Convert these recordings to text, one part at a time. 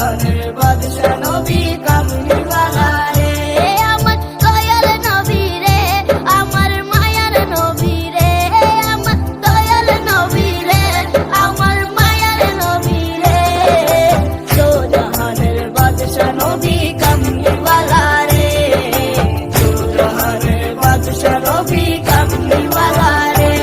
জাহানের বাদশা নবী কামলিওয়ালা রে। আমার দয়াল নবী রে, আমার মায়ার নবী রে, আমার দয়াল নবী রে, আমার মায়ার নবী রে। দো জাহানের বাদশা নবী কামলিওয়ালা রে। দো জাহানের বাদশা নবী কামলিওয়ালা রে।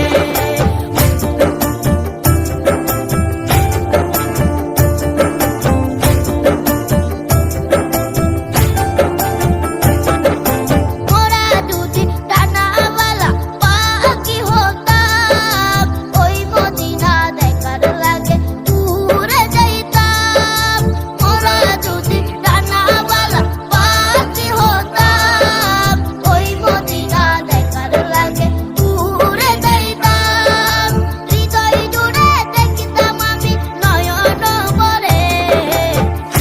মোরা যদি ডানাওয়ালা পাখি হতাম, ওই মদিনা দেখার লাগে উড়ে যাইতাম। মোরা যদি ডানাওয়ালা পাখি হতাম, ওই মদিনা দেখার লাগে উড়ে যাইতাম। হৃদয় জুড়ে দেখিতাম আমি নয়ন ভরে।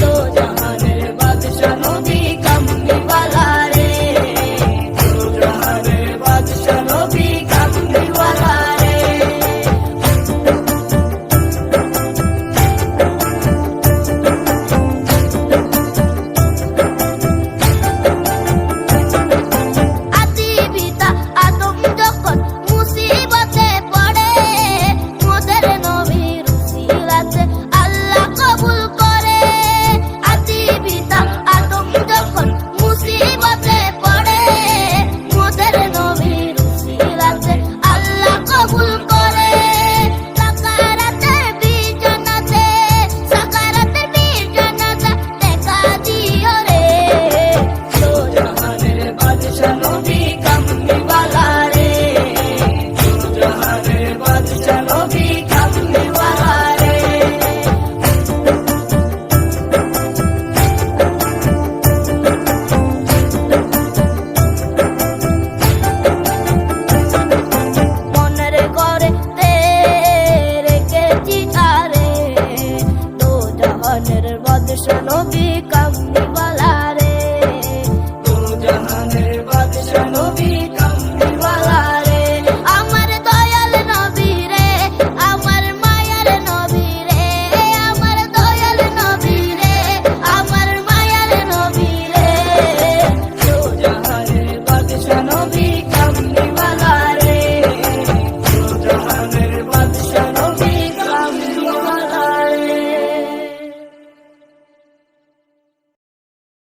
দো জাহানের বাদশা নবী কামলিওয়ালা রে। দো জাহানের বাদশা নবী কামলিওয়ালা রে। আদি পিতা আদম যখন মুসিবতে পড়ে, মোদের নবীর উসিলাতে আল্লাহ কবুল করে। আদি পিতা আদম যখন মুসিবতে পড়ে, মোদের নবীর উসিলাতে আল্লাহ কবুল করে। সাকারাতে বিজনাতে, সাকারাতে বিজনাতে দেখা দিও রে। দো জাহানের বাদশা নবী কামলিওয়ালা রে। দো জাহানের বাদশা নবী কামলিওয়ালা রে। মনের ঘরে রেখেছি তারে, দো জাহানের বাদশা নবী কামলিওয়ালা